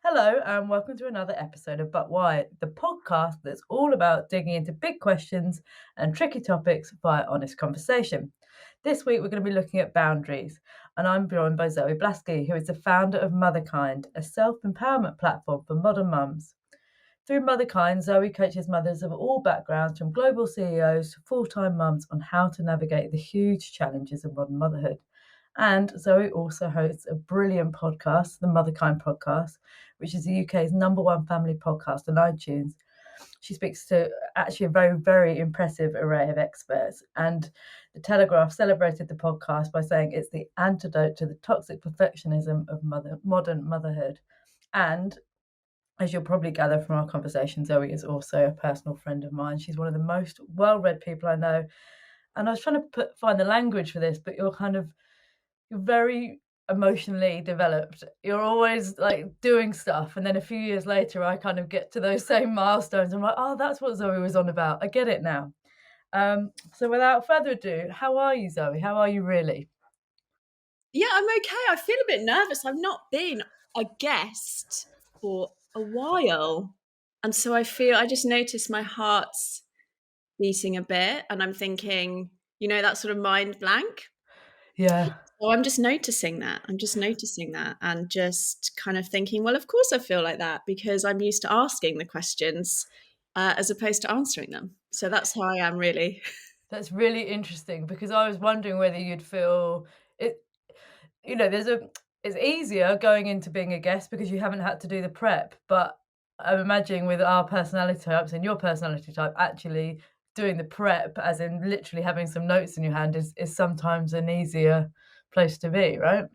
Hello, and welcome to another episode of But Why, the podcast that's all about digging into big questions and tricky topics via honest conversation. This week, we're going to be looking at boundaries, and I'm joined by Zoe Blaskey, who is the founder of Motherkind, a self empowerment platform for modern mums. Through Motherkind, Zoe coaches mothers of all backgrounds, from global CEOs to full time mums, on how to navigate the huge challenges of modern motherhood. And Zoe also hosts a brilliant podcast, the Motherkind podcast, which is the UK's number one family podcast on iTunes. She speaks to actually a very, very impressive array of experts. And The Telegraph celebrated the podcast by saying it's the antidote to the toxic perfectionism of modern motherhood. And as you'll probably gather from our conversation, Zoe is also a personal friend of mine. She's one of the most well-read people I know. And I was trying to find the language for this, but you're very emotionally developed. You're always like doing stuff. And then a few years later, I kind of get to those same milestones. I'm like, oh, that's what Zoe was on about. I get it now. So without further ado, how are you, Zoe? How are you really? Yeah, I'm okay. I feel a bit nervous. I've not been a guest for a while. And so I just noticed my heart's beating a bit and I'm thinking, that sort of mind blank. Yeah. So I'm just noticing that. I'm just noticing that and just kind of thinking, well, of course I feel like that because I'm used to asking the questions as opposed to answering them. So that's how I am really. That's really interesting because I was wondering whether you'd feel it. There's it's easier going into being a guest because you haven't had to do the prep. But I'm imagining with our personality types and your personality type, actually doing the prep, as in literally having some notes in your hand, is sometimes an easier place to be, right?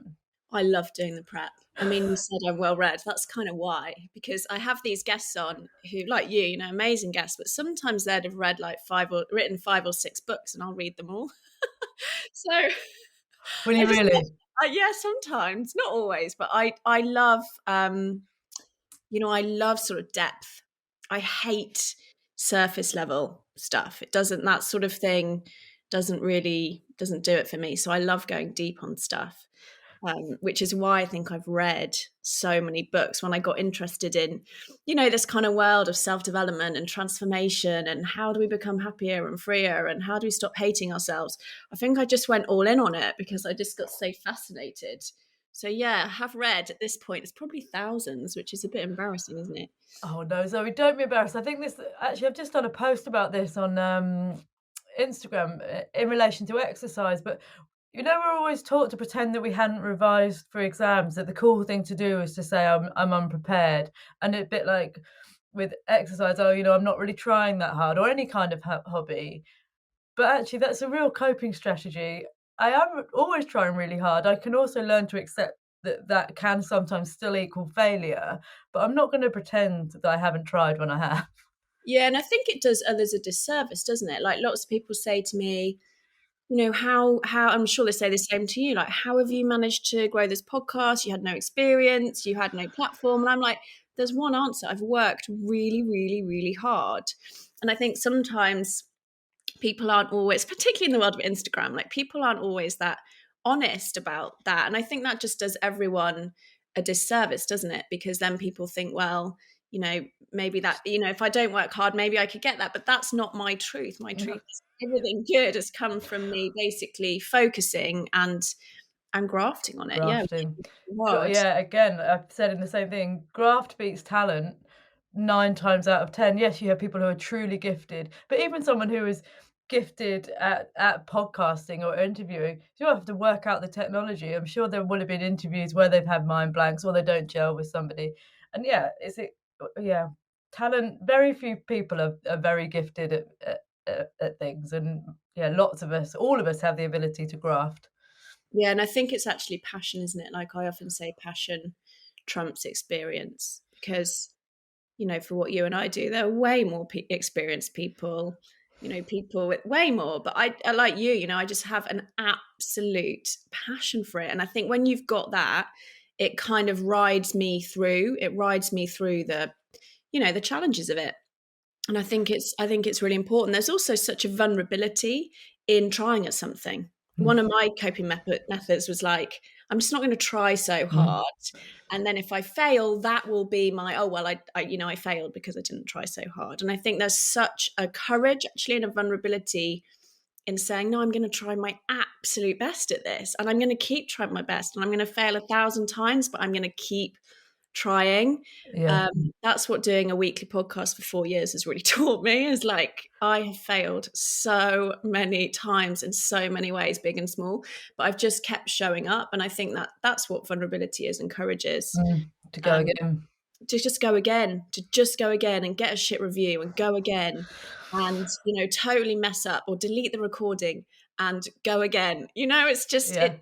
I love doing the prep. I mean, you said I'm well read. That's kind of why, because I have these guests on who, like you, amazing guests, but sometimes they'd have read like written 5 or 6 books, and I'll read them all. So Will I you just, really? yeah, sometimes, not always, but I love, I love sort of depth. I hate surface level stuff. It doesn't, that sort of thing doesn't do it for me. So I love going deep on stuff. Which is why I think I've read so many books when I got interested in, this kind of world of self-development and transformation and how do we become happier and freer and how do we stop hating ourselves. I think I just went all in on it because I just got so fascinated. So yeah, I have read at this point, it's probably thousands, which is a bit embarrassing, isn't it? Oh no, Zoe, don't be embarrassed. I think this actually, I've just done a post about this on Instagram in relation to exercise, but we're always taught to pretend that we hadn't revised for exams, that the cool thing to do is to say I'm unprepared. And a bit like with exercise, oh, I'm not really trying that hard, or any kind of hobby. But actually, that's a real coping strategy. I am always trying really hard. I can also learn to accept that that can sometimes still equal failure, but I'm not going to pretend that I haven't tried when I have. Yeah, and I think it does others a disservice, doesn't it? Like lots of people say to me, how I'm sure they say the same to you, like, how have you managed to grow this podcast? You had no experience, you had no platform. And I'm like, there's one answer. I've worked really, really, really hard. And I think sometimes people aren't always, particularly in the world of Instagram, like people aren't always that honest about that. And I think that just does everyone a disservice, doesn't it? Because then people think, well, maybe that, if I don't work hard, maybe I could get that. But that's not my truth. My truth is everything good has come from me basically focusing and grafting on it. Yeah. Grafting. Hard. Yeah, again, I've said in the same thing, graft beats talent 9 times out of 10. Yes, you have people who are truly gifted, but even someone who is gifted at podcasting or interviewing, you have to work out the technology. I'm sure there would have been interviews where they've had mind blanks or they don't gel with somebody. And yeah, yeah, talent, very few people are very gifted at things. And yeah, lots of us, all of us have the ability to graft. Yeah. And I think it's actually passion, isn't it? Like I often say, passion trumps experience because for what you and I do, there are way more experienced people, people with way more. But I like you, I just have an absolute passion for it. And I think when you've got that, it kind of rides me through. It rides me through the challenges of it. And I think it's really important. There's also such a vulnerability in trying at something. One of my coping methods was like, I'm just not going to try so Mhm. hard. And then if I fail, that will be my, oh, well, I failed because I didn't try so hard. And I think there's such a courage actually and a vulnerability in saying, no, I'm going to try my absolute best at this. And I'm going to keep trying my best. And I'm going to fail 1,000 times, but I'm going to keep trying. Yeah. That's what doing a weekly podcast for 4 years has really taught me, is like, I have failed so many times in so many ways, big and small, but I've just kept showing up. And I think that that's what vulnerability is and courage is. To go Um, again. to just go again and get a shit review and go again and, totally mess up or delete the recording and go again. It's just, Yeah.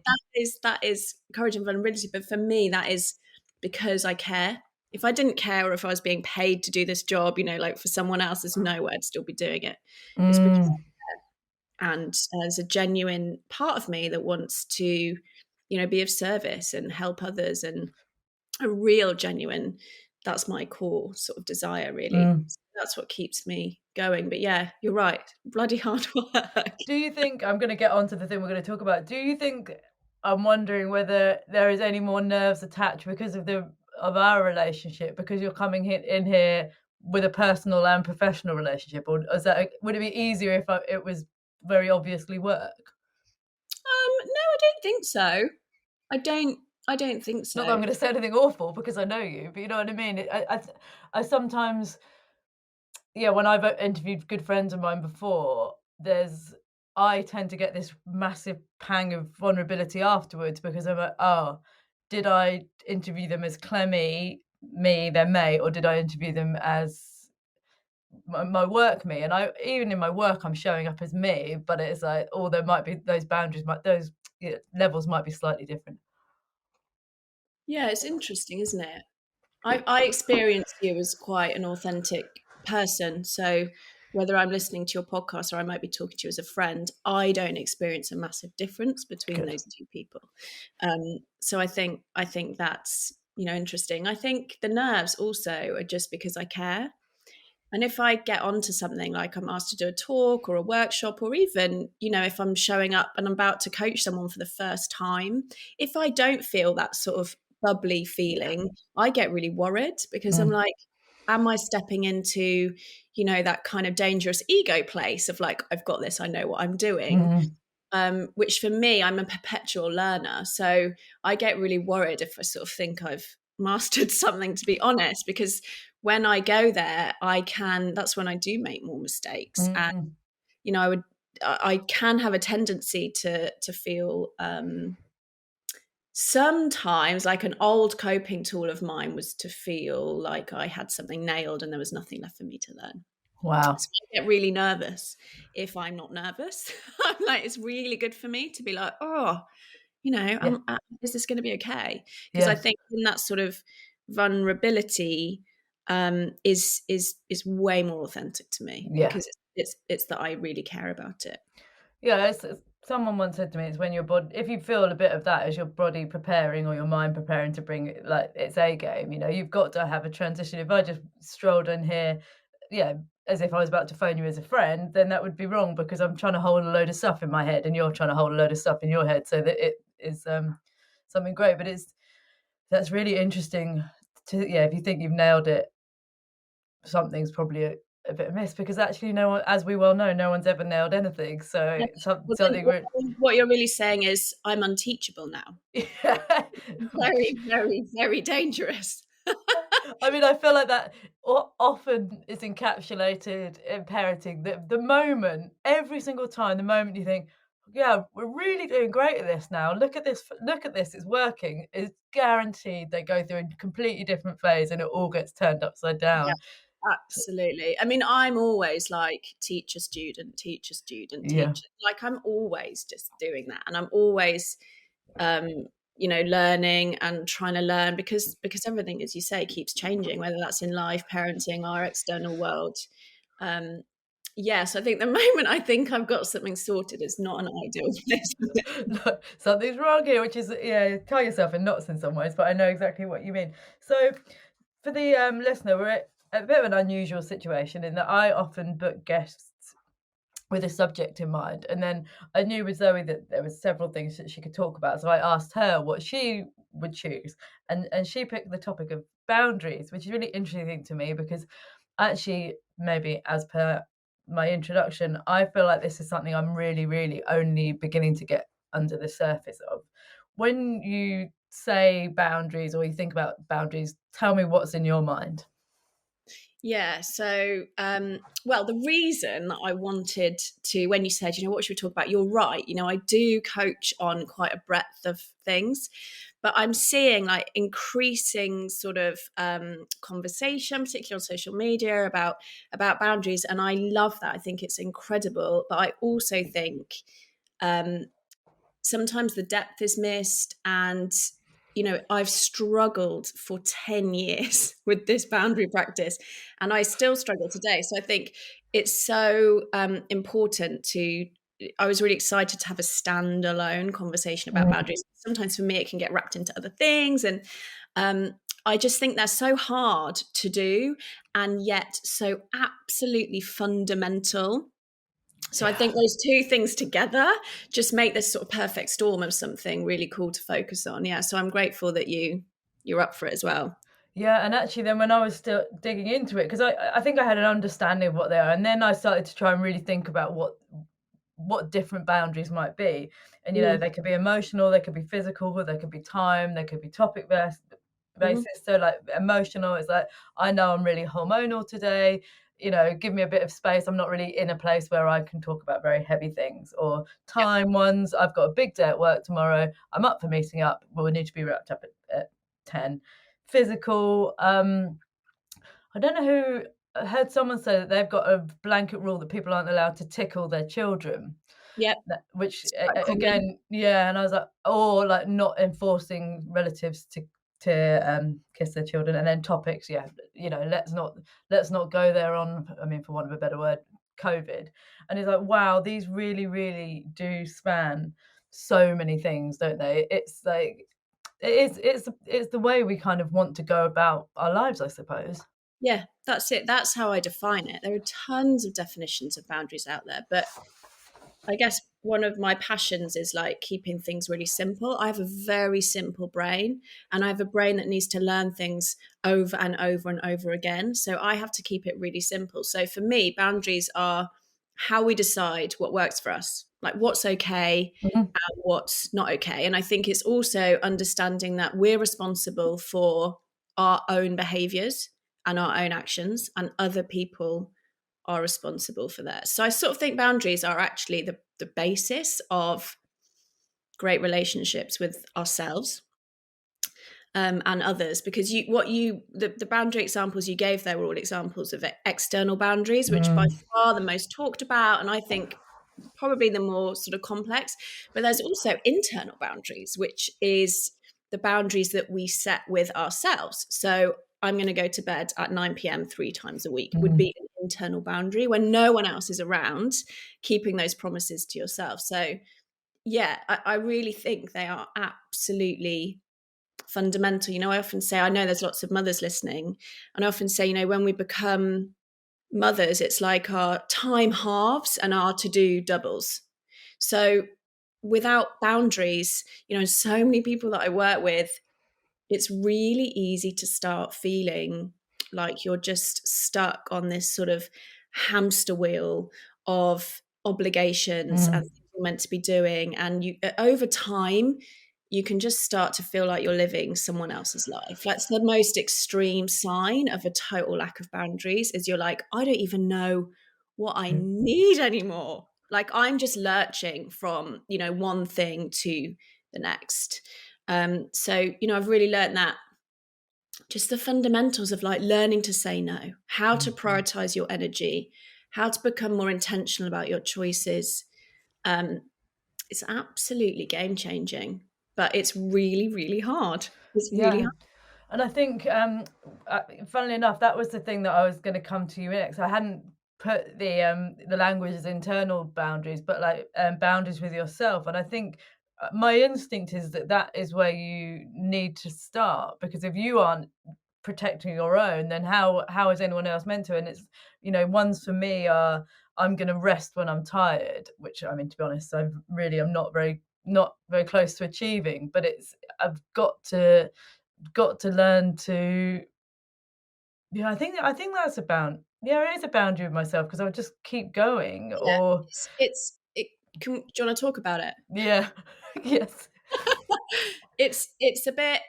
that is courage and vulnerability. But for me, that is because I care. If I didn't care, or if I was being paid to do this job, like for someone else, there's no way I'd still be doing it. It's because, and there's a genuine part of me that wants to, be of service and help others, and a real genuine, that's my core sort of desire, really. So that's what keeps me going. But yeah, you're right, bloody hard work. Do you think, I'm going to get on to the thing we're going to talk about, do you think, I'm wondering whether there is any more nerves attached because of our relationship, because you're coming in here with a personal and professional relationship, or would it be easier if it was very obviously work? No, I don't think so. I don't think Not that I'm so. going to say anything awful because I know you, but you know what I mean. I sometimes, yeah, when I've interviewed good friends of mine before, I tend to get this massive pang of vulnerability afterwards because I'm like, oh, did I interview them as Clemmie, me, their mate, or did I interview them as my work me? And even in my work, I'm showing up as me, but it's like, oh, there might be those those levels might be slightly different. Yeah, it's interesting, isn't it? I experience you as quite an authentic person. So whether I'm listening to your podcast or I might be talking to you as a friend, I don't experience a massive difference between Good. those two people. So I think that's interesting. I think the nerves also are just because I care. And if I get onto something, like I'm asked to do a talk or a workshop, or even, if I'm showing up and I'm about to coach someone for the first time, if I don't feel that sort of bubbly feeling, I get really worried because I'm Mm, like, am I stepping into, that kind of dangerous ego place of like, I've got this, I know what I'm doing. mm, Which for me, I'm a perpetual learner. So I get really worried if I sort of think I've mastered something, to be honest, because when I go there, that's when I do make more mistakes. And, mm, I can have a tendency to feel, sometimes, like an old coping tool of mine was to feel like I had something nailed and there was nothing left for me to learn. wow. So I get really nervous if I'm not nervous. I'm like, it's really good for me to be like, oh, Yeah, is this going to be okay? Because I yeah, think in that sort of vulnerability, is way more authentic to me, yeah. because it's that I really care about it. Yeah, someone once said to me, it's when your body, if you feel a bit of that as your body preparing or your mind preparing to bring it, like its A game, you've got to have a transition. If I just strolled in here, yeah, as if I was about to phone you as a friend, then that would be wrong because I'm trying to hold a load of stuff in my head and you're trying to hold a load of stuff in your head so that it is something great. But that's really interesting yeah, if you think you've nailed it, something's probably a bit amiss because actually no one, as we well know, no one's ever nailed anything. So Yeah. Well, then something what you're really saying is I'm unteachable now. yeah. Very, very, very dangerous. I mean, I feel like that often is encapsulated in parenting. The moment, every single time, the moment you think, yeah, we're really doing great at this now. Look at this, it's working. It's guaranteed they go through a completely different phase and it all gets turned upside Yeah, down. absolutely. I mean, I'm always like teacher, student, teacher, student, Yeah. teacher. Like I'm always just doing that. And I'm always, um, learning and trying to learn, because everything, as you say, keeps changing, whether that's in life, parenting, our external world. Um, yes, I think the moment I think I've got something sorted, it's not an ideal place. No, something's wrong here, which is, yeah, tie yourself in knots in some ways, but I know exactly what you mean. So for the listener, we're at a bit of an unusual situation in that I often book guests with a subject in mind, and then I knew with Zoe that there was several things that she could talk about, so I asked her what she would choose. And she picked the topic of boundaries, which is really interesting to me because actually, maybe as per my introduction, I feel like this is something I'm really, really only beginning to get under the surface of. When you say boundaries or you think about boundaries, tell me what's in your mind. Yeah. So, well, the reason that I wanted to, when you said, what should we talk about? You're right. I do coach on quite a breadth of things, but I'm seeing like increasing sort of conversation, particularly on social media, about boundaries, and I love that. I think it's incredible, but I also think um, sometimes the depth is missed, and I've struggled for 10 years with this boundary practice, and I still struggle today. So I think it's so important to I was really excited to have a standalone conversation about Mm. boundaries. Sometimes for me it can get wrapped into other things, and I just think they're so hard to do and yet so absolutely fundamental. So I Yeah. think those two things together just make this sort of perfect storm of something really cool to focus on. Yeah. So I'm grateful that you're up for it as well. Yeah, and actually then when I was still digging into it, because I think I had an understanding of what they are, and then I started to try and really think about what different boundaries might be. And Mm. they could be emotional, they could be physical, they could be time, they could be topic Mhm. basis. So like emotional is like, I know I'm really hormonal today, give me a bit of space. I'm not really in a place where I can talk about very heavy things. Or Yeah. time ones, I've got a big day at work tomorrow, I'm up for meeting up, but we need to be wrapped up at 10. Physical, I don't know who, I heard someone say that they've got a blanket rule that people aren't allowed to tickle their children. Yep. Which It's quite common. again, yeah, and I was like, or like not enforcing relatives to kiss their children. And then topics, yeah, let's not go there on, I mean, for want of a better word, COVID. And it's like, wow, these really, really do span so many things, don't they? It's like it's the way we kind of want to go about our lives, I suppose. Yeah, that's it. That's how I define it. There are tons of definitions of boundaries out there, but I guess one of my passions is like keeping things really simple. I have a very simple brain, and I have a brain that needs to learn things over and over and over again. So I have to keep it really simple. So for me, boundaries are how we decide what works for us, like what's okay Mhm. and what's not okay. And I think it's also understanding that we're responsible for our own behaviors and our own actions, and other people are responsible for that. So I sort of think boundaries are actually the basis of great relationships with ourselves, and others, because the boundary examples you gave there were all examples of external boundaries, which by Mm. far the most talked about, and I think probably the more sort of complex. But there's also internal boundaries, which is the boundaries that we set with ourselves. So I'm going to go to bed at 9 p.m. 3 times a week would Mm. be an internal boundary when no one else is around, keeping those promises to yourself. So yeah, I really think they are absolutely fundamental. I often say, I know there's lots of mothers listening, and I often say, when we become mothers, it's like our time halves and our to do doubles. So without boundaries, so many people that I work with, it's really easy to start feeling like you're just stuck on this sort of hamster wheel of obligations and Mm. things you're meant to be doing. And over time, you can just start to feel like you're living someone else's life. That's the most extreme sign of a total lack of boundaries, is you're like, I don't even know what I Mm. need anymore. Like I'm just lurching from, one thing to the next. So, I've really learned that, just the fundamentals of like learning to say no, how to Mhm. prioritize your energy, how to become more intentional about your choices. Um, it's absolutely game changing, but it's really, really hard. It's really Yeah. hard. And I think, funnily enough, that was the thing that I was going to come to you next. I hadn't put the language as internal boundaries, but like boundaries with yourself. And I think my instinct is that that is where you need to start, because if you aren't protecting your own, then how is anyone else meant to? And it's, ones for me are, I'm going to rest when I'm tired, which, I mean, to be honest, I'm not very not very close to achieving, but I've got to learn to, yeah, I think that's a it is a boundary with myself, because I would just keep going, Yeah, or do you wanna talk about it? yeah. Yes. It's a bit,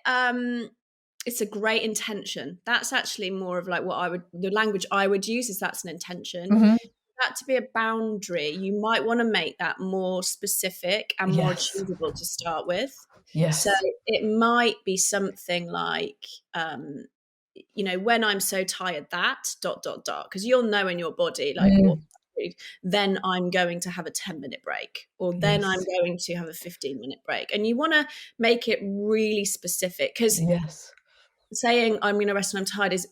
it's a great intention. That's actually more of like the language I would use is that's an intention. Mhm. That to be a boundary, you might wanna make that more specific and more Yes. achievable to start with. So Yes. it might be something like, when I'm so tired that dot dot dot, because you'll know in your body like what, Mm. then I'm going to have a 10-minute break, or then I'm Yes. going to have a 15-minute break. And you want to make it really specific, because Yes. saying I'm going to rest when I'm tired is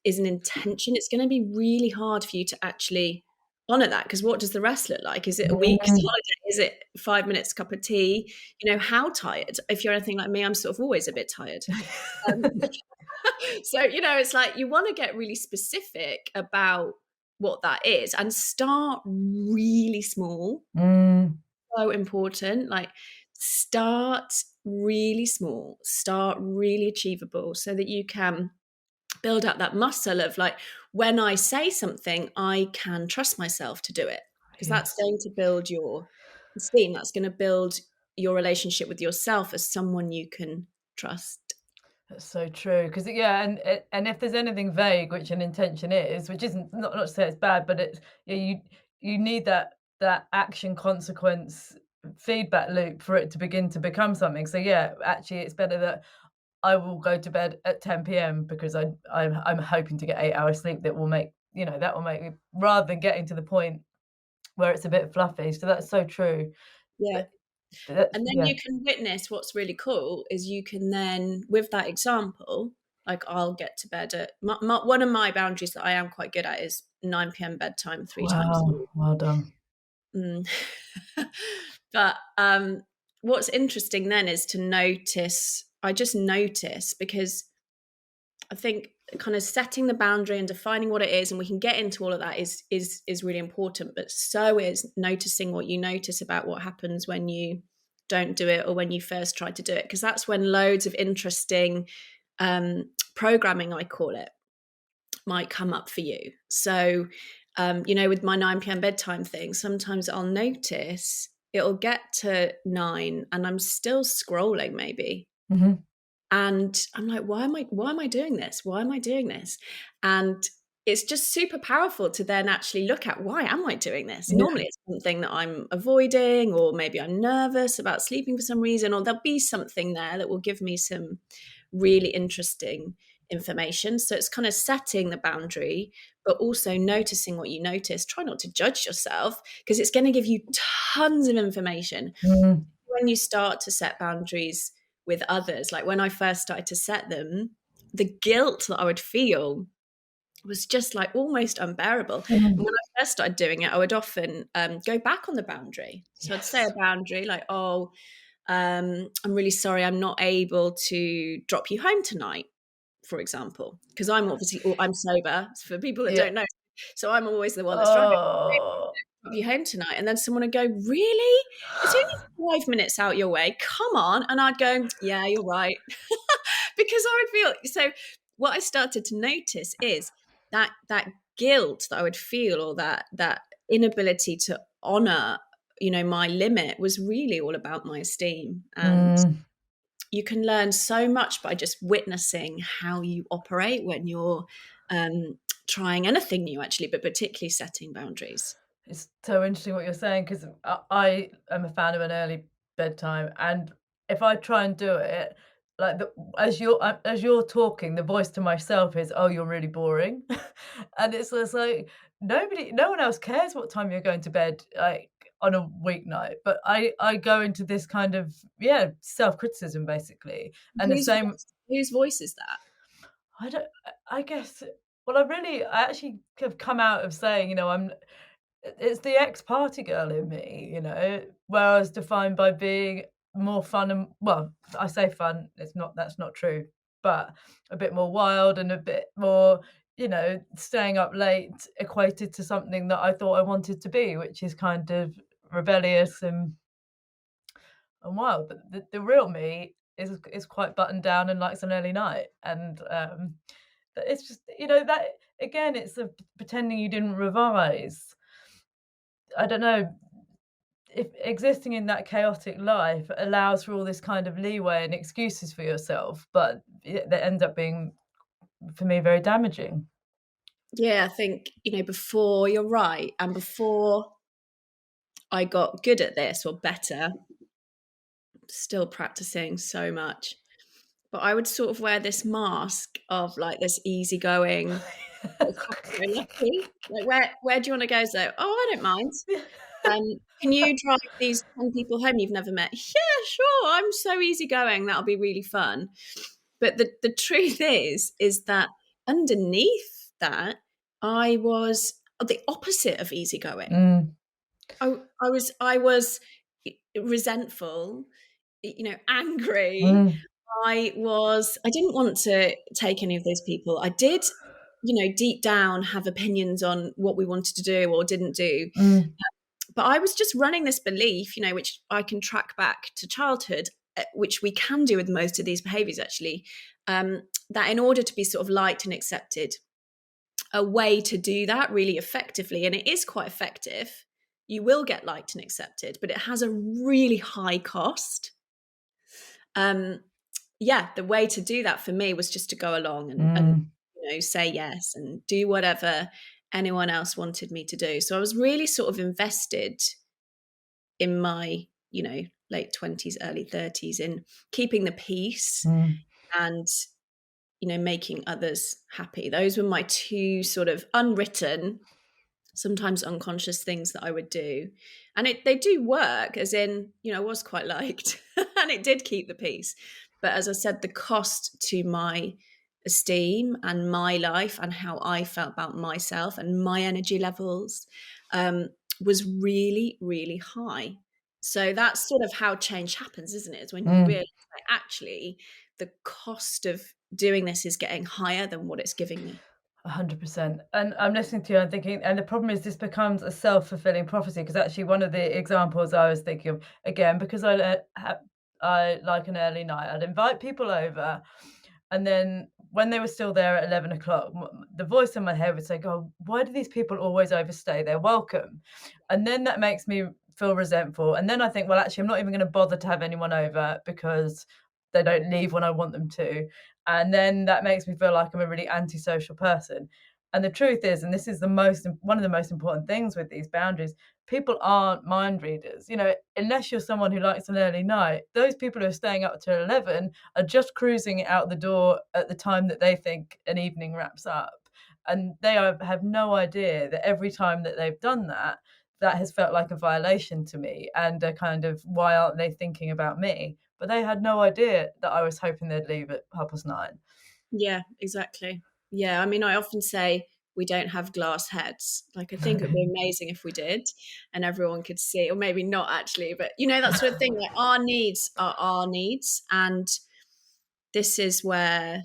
an intention. It's going to be really hard for you to actually honor that, because what does the rest look like? Is it a week's Mm. holiday? Is it 5 minutes cup of tea? How tired? If you're anything like me, I'm sort of always a bit tired. Um, so, it's like you want to get really specific about what that is and start really small. Mm. So important. Like, start really small, start really achievable so that you can build up that muscle of like, when I say something, I can trust myself to do it, because that's Yes. going to build your esteem. That's going to build your relationship with yourself as someone you can trust. That's so true. Because yeah, and if there's anything vague, which an intention is, which isn't, not to say it's bad, but it's, yeah, you need that action consequence feedback loop for it to begin to become something. So yeah, actually, it's better that I will go to bed at 10 p.m. because I'm hoping to get 8 hours sleep. That will make, that will make me, rather than getting to the point where it's a bit fluffy. So that's so true. Yeah. But that's, And then yeah. you can witness what's really cool is you can then, with that example, like I'll get to bed at one of my boundaries that I am quite good at is 9 p.m. bedtime 3 times a Wow, week. well done. Mm. But what's interesting then is to notice. I just notice, because I think kind of setting the boundary and defining what it is, and we can get into all of that, is really important. But so is noticing what you notice about what happens when you don't do it, or when you first try to do it, because that's when loads of interesting programming, I call it, might come up for you. So, with my 9 p.m. bedtime thing, sometimes I'll notice it'll get to 9 and I'm still scrolling maybe. Mhm. And I'm like, why am I doing this? Why am I doing this? And it's just super powerful to then actually look at, why am I doing this? Yeah. Normally it's something that I'm avoiding, or maybe I'm nervous about sleeping for some reason, or there'll be something there that will give me some really interesting information. So it's kind of setting the boundary, but also noticing what you notice. Try not to judge yourself, because it's going to give you tons of information. Mhm. When you start to set boundaries with others, like when I first started to set them, the guilt that I would feel was just like almost unbearable. And Mhm. when I first started doing it, I would often go back on the boundary. So I'd say a Yes. boundary like, oh, I'm really sorry, I'm not able to drop you home tonight, for example, because I'm sober, for people that Yeah. don't know. So I'm always the one that's driving. Oh. Drop you home tonight, and then someone would go, really? It's only 5 minutes out your way. Come on. And I'd go, yeah, you're right. Because I would feel so. What I started to notice is that guilt that I would feel, or that inability to honor, my limit, was really all about my esteem. And Mm. you can learn so much by just witnessing how you operate when you're trying anything new, actually, but particularly setting boundaries. It's so interesting what you're saying, because I am a fan of an early bedtime, and if I try and do it, like as you're talking, the voice to myself is, "Oh, you're really boring," and it's just like no one else cares what time you're going to bed, like on a weeknight. But I go into this kind of, yeah, self criticism basically, and the same. Whose voice is that? I don't. I guess. Well, I actually have come out of saying, it's the ex-party girl in me, where I was defined by being more fun and, well, I say fun, that's not true, but a bit more wild and a bit more, staying up late equated to something that I thought I wanted to be, which is kind of rebellious and and wild. But the real me is quite buttoned down and likes an early night. And it's just, that again, it's the pretending you didn't revise. I don't know if existing in that chaotic life allows for all this kind of leeway and excuses for yourself, but that ends up being, for me, very damaging. Yeah, I think, before, you're right. And before I got good at this or better, still practicing so much. But I would sort of wear this mask of like this easygoing, happy-go-lucky. Like, where do you want to go? So, oh, I don't mind. Can you drive these 10 people home you've never met? Yeah, sure. I'm so easygoing. That'll be really fun. But the truth is that underneath that, I was the opposite of easygoing. Mm. I was resentful, angry. Mm. I didn't want to take any of those people. I did, deep down have opinions on what we wanted to do or didn't do. Mm. But I was just running this belief, which I can track back to childhood, which we can do with most of these behaviors actually, that in order to be sort of liked and accepted, a way to do that really effectively, and it is quite effective, you will get liked and accepted, but it has a really high cost. The way to do that for me was just to go along and say yes and do whatever anyone else wanted me to do. So I was really sort of invested in my, late 20s, early 30s in keeping the peace and, making others happy. Those were my two sort of unwritten, sometimes unconscious things that I would do. And they do work, as in, I was quite liked and it did keep the peace. But as I said, the cost to my esteem and my life and how I felt about myself and my energy levels was really, really high. So that's sort of how change happens, isn't it? It's when you realize that actually the cost of doing this is getting higher than what it's giving me. 100%. And I'm listening to you and thinking, and the problem is this becomes a self-fulfilling prophecy, because actually one of the examples I was thinking of, again, because I like an early night, I'd invite people over, and then when they were still there at 11 o'clock, the voice in my head would say, God, why do these people always overstay? They're welcome. And then that makes me feel resentful. And then I think, well, actually, I'm not even going to bother to have anyone over because they don't leave when I want them to. And then that makes me feel like I'm a really antisocial person. And the truth is, and this is one of the most important things with these boundaries, people aren't mind readers. Unless you're someone who likes an early night, those people who are staying up till 11 are just cruising out the door at the time that they think an evening wraps up. And they have no idea that every time that they've done that, that has felt like a violation to me and a kind of, why aren't they thinking about me? But they had no idea that I was hoping they'd leave at 9:30. Yeah, exactly. Yeah, I mean, I often say we don't have glass heads. Like, I think it would be amazing if we did and everyone could see, or maybe not actually, but that sort of thing. Like, our needs are our needs. And this is where,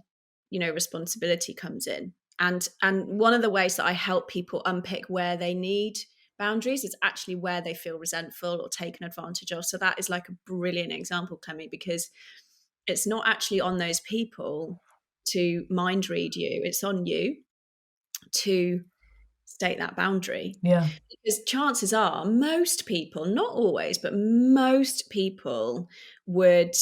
responsibility comes in. And one of the ways that I help people unpick where they need boundaries is actually where they feel resentful or taken advantage of. So that is like a brilliant example, Clemmie, because it's not actually on those people to mind read you. It's on you to state that boundary. Yeah. Because chances are most people, not always, but most people would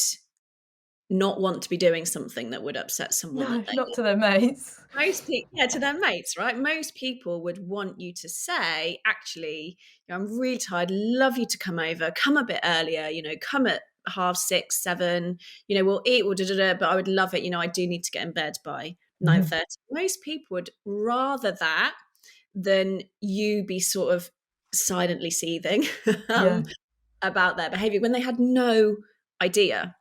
not want to be doing something that would upset someone No, that they not to their mates. Most people, yeah, to their mates, right? Most people would want you to say, actually, I'm really tired. Love you to come over. Come a bit earlier. Come at 6:30, 7. We'll eat. We'll but I would love it. I do need to get in bed by 9:30. Most people would rather that than you be sort of silently seething Yeah. about their behavior when they had no idea.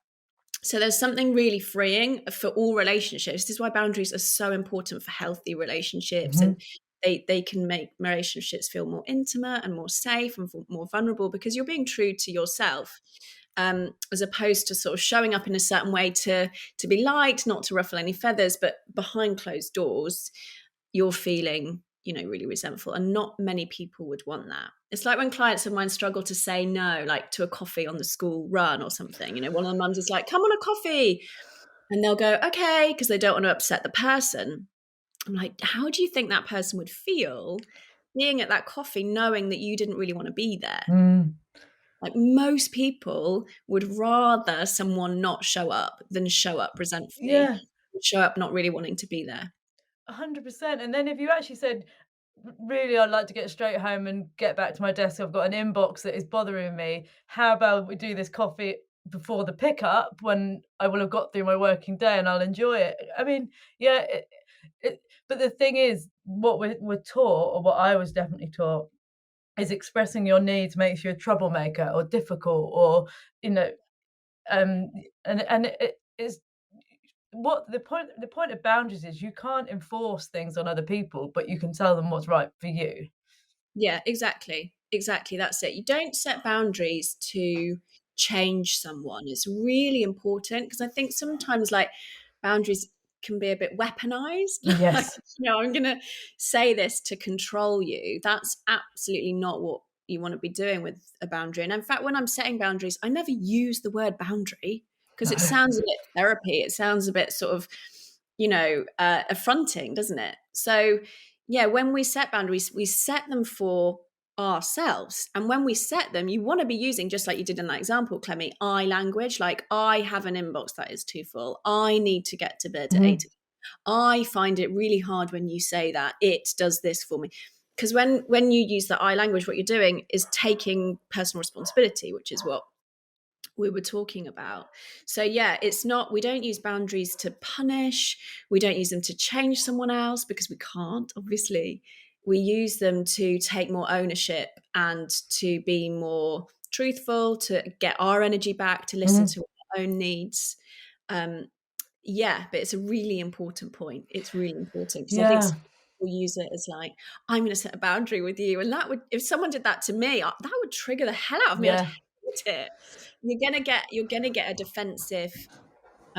So there's something really freeing for all relationships. This is why boundaries are so important for healthy relationships. And they can make relationships feel more intimate and more safe and more vulnerable because you're being true to yourself, as opposed to sort of showing up in a certain way to be liked, not to ruffle any feathers, but behind closed doors, you're feeling, really resentful, and not many people would want that. It's like when clients of mine struggle to say no, like to a coffee on the school run or something. One of the mums is like, come on a coffee. And they'll go, okay, because they don't want to upset the person. I'm like, how do you think that person would feel being at that coffee knowing that you didn't really want to be there? Like most people would rather someone not show up than show up resentfully, Yeah, show up not really wanting to be there. 100%. And then if you actually said, really, I'd like to get straight home and get back to my desk. I've got an inbox that is bothering me. How about we do this coffee before the pickup when I will have got through my working day and I'll enjoy it? I mean, yeah, but the thing is, what we're taught, or what I was definitely taught, is expressing your needs makes you a troublemaker or difficult, or you know, and it is what the point of boundaries is. You can't enforce things on other people, but you can tell them what's right for you. Yeah, exactly. Exactly. That's it. You don't set boundaries to change someone. It's really important because I think sometimes like boundaries can be a bit weaponized. Like, Yes. I'm going to say this to control you. That's absolutely not what you want to be doing with a boundary. And in fact, when I'm setting boundaries, I never use the word boundary because it No. sounds a bit therapy. It sounds a bit sort of, affronting, doesn't it? So, yeah, when we set boundaries, we set them for ourselves. And when we set them, you want to be using, just like you did in that example, Clemmie, I language, like I have an inbox that is too full. I need to get to bed at 8 Mhm. o'clock. I find it really hard when you say that. It does this for me. Because when you use the I language, what you're doing is taking personal responsibility, which is what we were talking about. So yeah, we don't use boundaries to punish. We don't use them to change someone else because we can't, obviously. We use them to take more ownership and to be more truthful, to get our energy back, to listen Mhm. to our own needs. Um, yeah, but it's a really important point. It's really important because I think Yeah. some people use it as like, I'm going to set a boundary with you. And that would, if someone did that to me, that would trigger the hell out of me. I'd Yeah. hate it. You're gonna get a defensive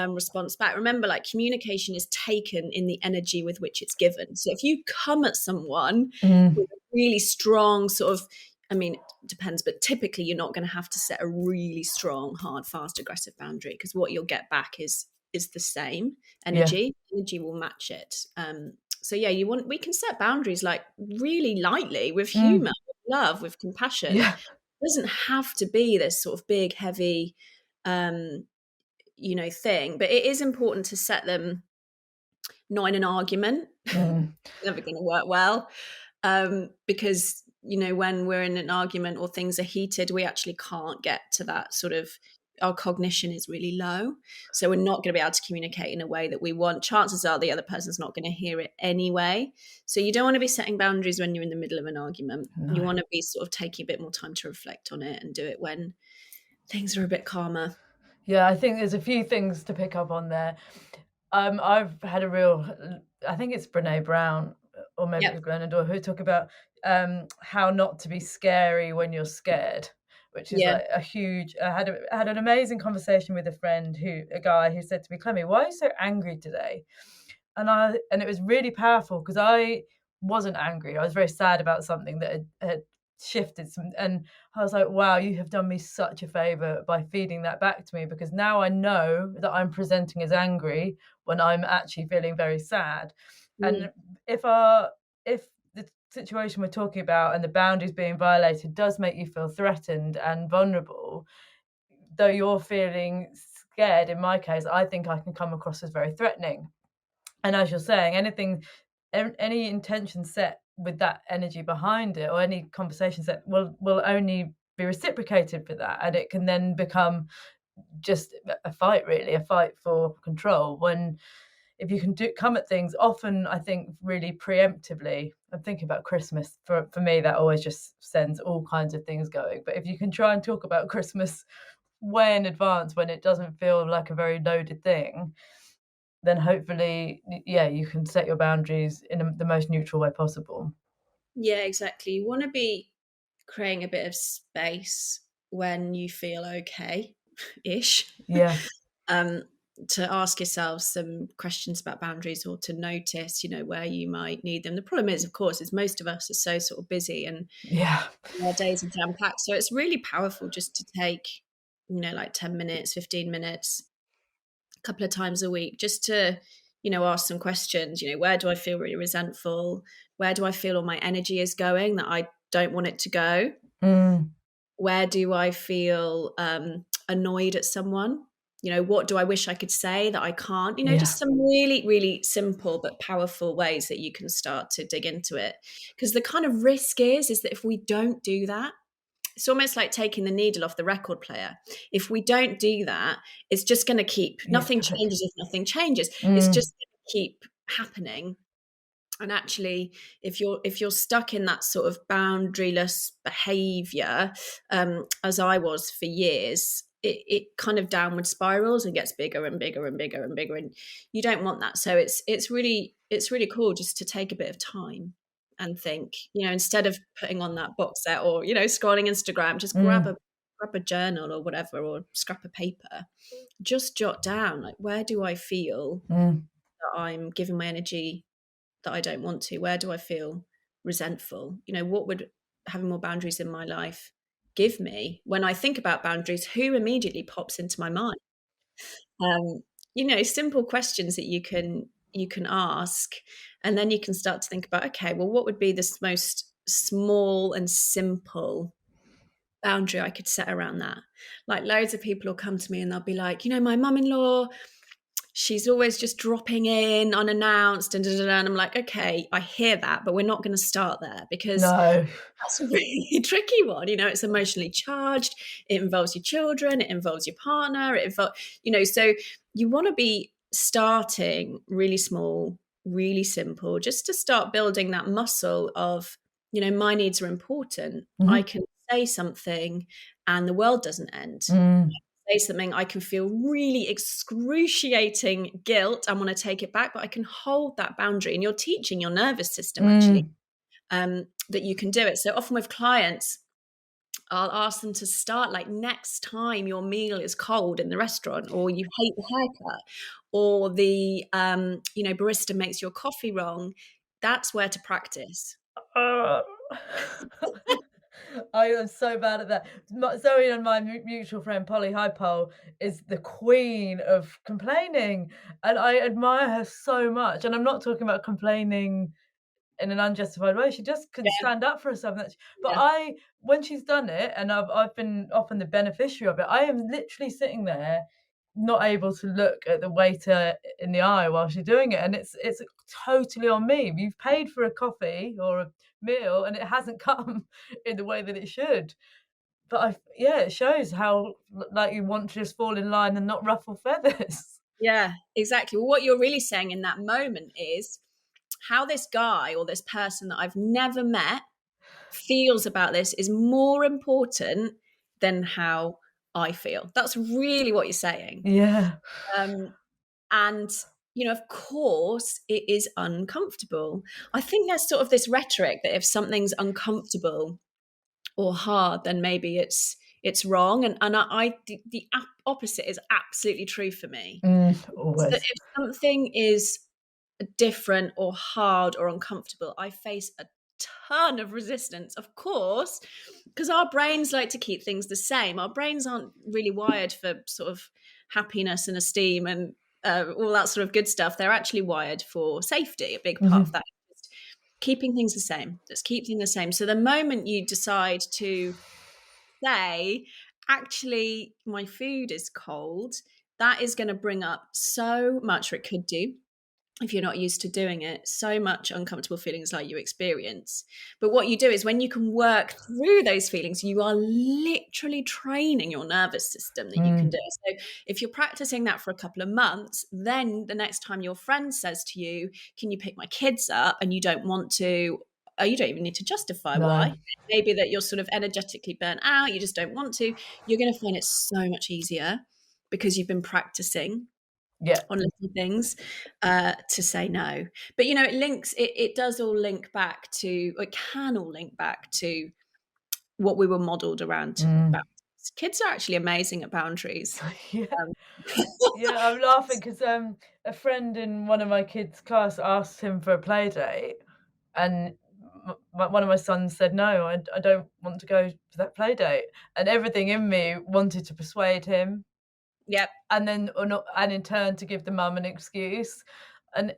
response back. Remember, like communication is taken in the energy with which it's given. So if you come at someone Mm. with a really strong sort of, I mean, it depends, but typically you're not going to have to set a really strong, hard, fast, aggressive boundary because what you'll get back is the same Yeah. energy. Energy will match it. So yeah, we can set boundaries like really lightly with Mm. humor, with love, with compassion. Yeah. It doesn't have to be this sort of big, heavy, thing, but it is important to set them not in an argument. Mm. Never going to work well, because when we're in an argument or things are heated, we actually can't get to that sort of, our cognition is really low, so we're not going to be able to communicate in a way that we want. Chances are the other person's not going to hear it anyway. So you don't want to be setting boundaries when you're in the middle of an argument. You No. want to be sort of taking a bit more time to reflect on it and do it when things are a bit calmer. Yeah, I think there's a few things to pick up on there. I've had I think it's Brene Brown, or maybe it Yep. was Glennon Doyle, who talk about how not to be scary when you're scared, which is Yeah. like a huge. I had an amazing conversation with a guy who said to me, "Clemmie, why are you so angry today?" And it was really powerful because I wasn't angry. I was very sad about something that had shifted some, and I was like, wow, you have done me such a favor by feeding that back to me, because now I know that I'm presenting as angry when I'm actually feeling very sad. Mm. And if the situation we're talking about and the boundaries being violated does make you feel threatened and vulnerable, though you're feeling scared, in my case, I think I can come across as very threatening. And as you're saying, any intention set with that energy behind it, or any conversation set, will only be reciprocated for that, and it can then become just a fight, really, a fight for control. When if you can come at things, often I think really preemptively. I'm thinking about Christmas. For me, that always just sends all kinds of things going. But if you can try and talk about Christmas way in advance, when it doesn't feel like a very loaded thing, then hopefully, yeah, you can set your boundaries in the most neutral way possible. Yeah, exactly. You want to be creating a bit of space when you feel okay ish. Yeah. um to ask yourself some questions about boundaries, or to notice, where you might need them. The problem is, of course, is most of us are so sort of busy, and Yeah. our days are jam packed. So it's really powerful just to take, like 10 minutes, 15 minutes, a couple of times a week, just to, ask some questions. Where do I feel really resentful? Where do I feel all my energy is going that I don't want it to go? Mm. Where do I feel annoyed at someone? What do I wish I could say that I can't? Yeah. Just some really, really simple but powerful ways that you can start to dig into it. Because the kind of risk is that if we don't do that, it's almost like taking the needle off the record player. If we don't do that, it's just going to keep, Yeah. nothing changes if nothing changes. It's Mm. just going to keep happening. And actually, if you're stuck in that sort of boundaryless behavior, as I was for years, it kind of downward spirals and gets bigger and bigger and bigger and bigger, and you don't want that. So it's really cool just to take a bit of time and think, instead of putting on that box set, or scrolling Instagram, just grab Mm. a journal or whatever, or scrap of paper. Just jot down, like, where do I feel Mm. that I'm giving my energy that I don't want to? Where do I feel resentful? What would having more boundaries in my life give me? When I think about boundaries, who immediately pops into my mind? Simple questions that you can ask, and then you can start to think about, okay, well, what would be this most small and simple boundary I could set around that? Like, loads of people will come to me and they'll be like, my mum-in-law, she's always just dropping in unannounced, and and I'm like, okay, I hear that, but we're not going to start there, because No. that's a really tricky one. It's emotionally charged. It involves your children. It involves your partner. So you want to be starting really small, really simple, just to start building that muscle of, my needs are important. I Mhm. can say something and the world doesn't end. Mm. Say something, I can feel really excruciating guilt. I want to take it back, but I can hold that boundary. And you're teaching your nervous system, actually, Mm. that you can do it. So often with clients, I'll ask them to start, like, next time your meal is cold in the restaurant, or you hate the haircut, or the barista makes your coffee wrong, that's where to practice. Uh, I am so bad at that. Zoe and my mutual friend Polly Hypole is the queen of complaining, and I admire her so much. And I'm not talking about complaining in an unjustified way. She just can Yeah, stand up for herself. But yeah, when she's done it, and I've been often the beneficiary of it, I am literally sitting there, not able to look at the waiter in the eye while she's doing it, and it's totally on me. You've paid for a coffee or a meal, and it hasn't come in the way that it should. But yeah, it shows how like you want to just fall in line and not ruffle feathers. yeah, exactly. Well, what you're really saying in that moment is how this guy or this person that I've never met feels about this is more important than how I feel. That's really what you're saying. Yeah. Um, and, of course, it is uncomfortable. I think there's sort of this rhetoric that if something's uncomfortable or hard, then maybe it's wrong. And the opposite is absolutely true for me. So Always. if something is different or hard or uncomfortable, I face a ton of resistance, of course, because our brains like to keep things the same. Our brains aren't really wired for sort of happiness and esteem and all that sort of good stuff. They're actually wired for safety. A big part of Mhm. that is just keeping things the same. Just keep things the same. So the moment you decide to say, actually, my food is cold, that is going to bring up so much, or it could do, if you're not used to doing it, so much uncomfortable feelings like you experience. But what you do is, when you can work through those feelings, you are literally training your nervous system that you can do Mm. it. So if you're practicing that for a couple of months, then the next time your friend says to you, can you pick my kids up? And you don't want to, you don't even need to justify No. why. Maybe that you're sort of energetically burnt out, you just don't want to. You're going to find it so much easier because you've been practicing Yeah. on little things to say no. But it does all link back to, or it can all link back to what we were modeled around Mm. boundaries. Kids are actually amazing at boundaries. Yeah. Um, Yeah, I'm laughing because a friend in one of my kids' class asked him for a play date, and one of my sons said, "No, I don't want to go to that play date." And everything in me wanted to persuade him, Yep. and then or not, and in turn to give the mum an excuse. And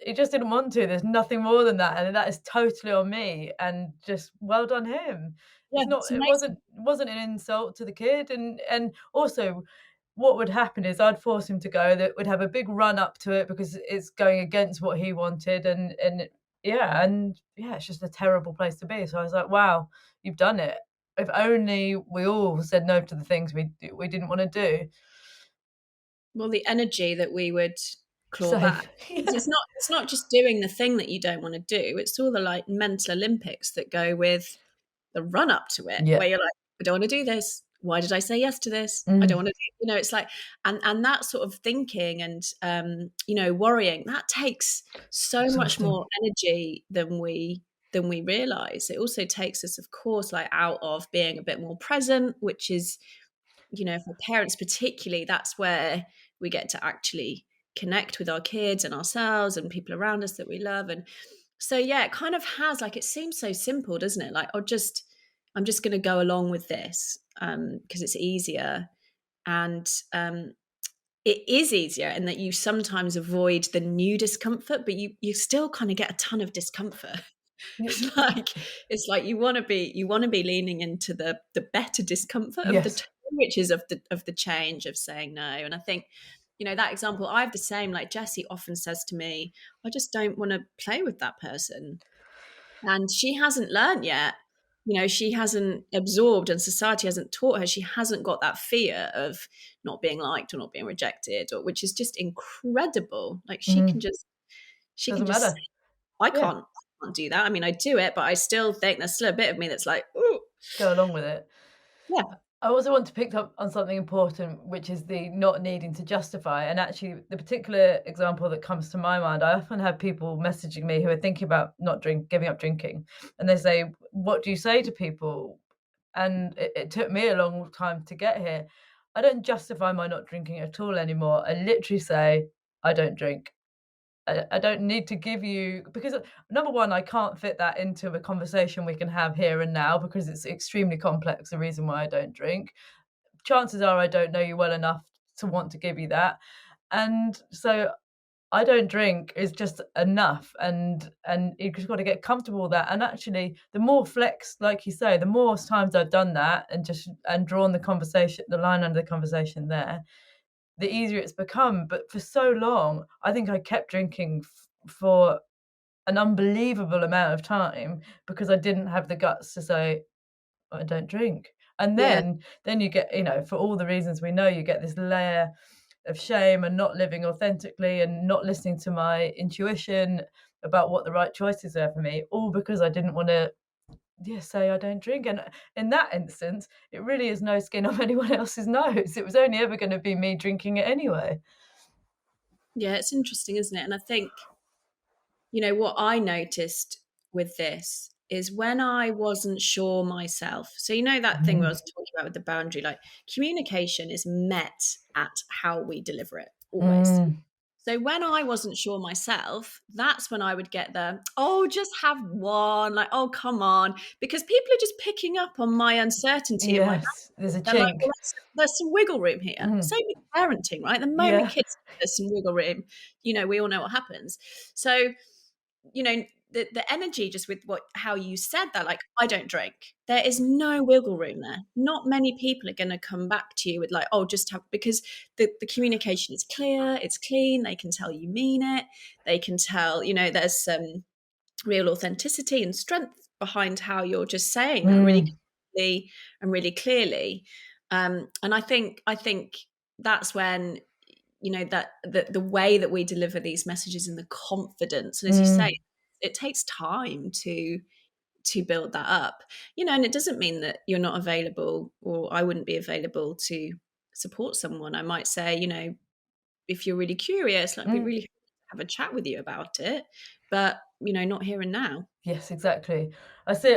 he just didn't want to. There's nothing more than that, and that is totally on me. And just well done him. Yeah, it's It amazing. wasn't an insult to the kid, and also what would happen is I'd force him to go. That would have a big run up to it because it's going against what he wanted, and yeah, it's just a terrible place to be. So I was like, wow, you've done it. If only we all said no to the things we didn't want to do. Well, the energy that we would claw back. Save. 'Cause Yeah. it's not just doing the thing that you don't wanna do, it's all the, like, mental Olympics that go with the run up to it, Yeah. where you're like, "I don't wanna do this. Why did I say yes to this? I don't Mm. wanna do," it's like, and that sort of thinking and, worrying, that takes so much Exhausting. more energy than we realize. It also takes us, of course, like, out of being a bit more present, which is, for parents particularly, that's where we get to actually connect with our kids and ourselves and people around us that we love. And so, yeah, it kind of has, like, it seems so simple, doesn't it? Like, I'm just going to go along with this because it's easier. And it is easier in that you sometimes avoid the new discomfort, but you still kind of get a ton of discomfort. Y It's like you want to be leaning into the better discomfort of the yes. two, which is of the change of saying no. And I think, that example, I have the same. Like, Jessie often says to me, "I just don't want to play with that person," and she hasn't learned yet. She hasn't absorbed, and society hasn't taught her. She hasn't got that fear of not being liked or not being rejected, or which is just incredible. Like, Mhm. she can Doesn't just matter. I Yeah, can't do that. I mean, I do it, but I still think there's still a bit of me that's like, "Ooh." go along with it. Yeah. I also want to pick up on something important, which is the not needing to justify. And actually, the particular example that comes to my mind, I often have people messaging me who are thinking about not giving up drinking, and they say, "What do you say to people?" And it took me a long time to get here. I don't justify my not drinking at all anymore. I literally say, "I don't drink." I don't need to give you because number one, I can't fit that into a conversation we can have here and now because it's extremely complex. The reason why I don't drink, chances are I don't know you well enough to want to give you that, and so I don't drink is just enough, and you just got to get comfortable with that. And actually, the more flex, like you say, the more times I've done that and just and drawn the conversation, the line under the conversation there, the easier it's become. But for so long, I think I kept drinking for an unbelievable amount of time because I didn't have the guts to say, "I don't drink." And Yeah. then you get, for all the reasons we know, you get this layer of shame and not living authentically and not listening to my intuition about what the right choices are for me, all because I didn't wanna, yeah, say I don't drink. And in that instance, it really is no skin off anyone else's nose. It was only ever gonna be me drinking it anyway. Yeah, it's interesting, isn't it? And I think, what I noticed with this is when I wasn't sure myself. So, that thing where I Mhm. was talking about with the boundary, like, communication is met at how we deliver it, always. Mm, So when I wasn't sure myself, that's when I would get the, "Oh, just have one." Like, "Oh, come on." Because people are just picking up on my uncertainty and my yes, there's a boundaries. They're like, "Well, chink. there's some wiggle room here." Mhm. Same with parenting, right? The moment Yeah. kids there's some wiggle room, we all know what happens. So, the energy just with how you said that, like, "I don't drink." There is no wiggle room there. Not many people are gonna come back to you with, like, "Oh, just have," because the communication is clear, it's clean, they can tell you mean it, they can tell, there's some real authenticity and strength behind how you're just saying that really Mm, clearly and really clearly. And I think that's when, that the way that we deliver these messages and the confidence, and as you say, mm, it takes time to build that up, and it doesn't mean that you're not available, or I wouldn't be available to support someone. I might say, if you're really curious, like, be mm. really have a chat with you about it, but, you know, not here and now. Yes, exactly. I see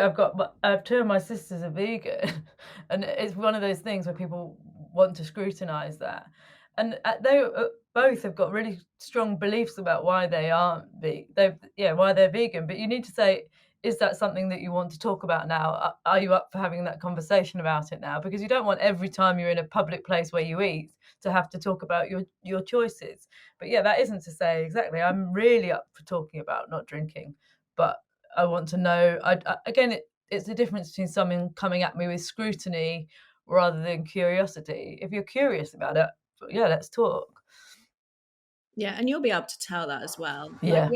two of my sisters are vegan, and it's one of those things where people want to scrutinize that. And they both have got really strong beliefs about why they aren't why they're vegan. But you need to say, is that something that you want to talk about now? Are you up for having that conversation about it now? Because you don't want every time you're in a public place where you eat to have to talk about your choices. But yeah, that isn't to say exactly. I'm really up for talking about not drinking, but I want to know. Again, it's the difference between someone coming at me with scrutiny rather than curiosity. If you're curious about it, yeah, let's talk. Yeah, and you'll be able to tell that as well. Like, Yeah,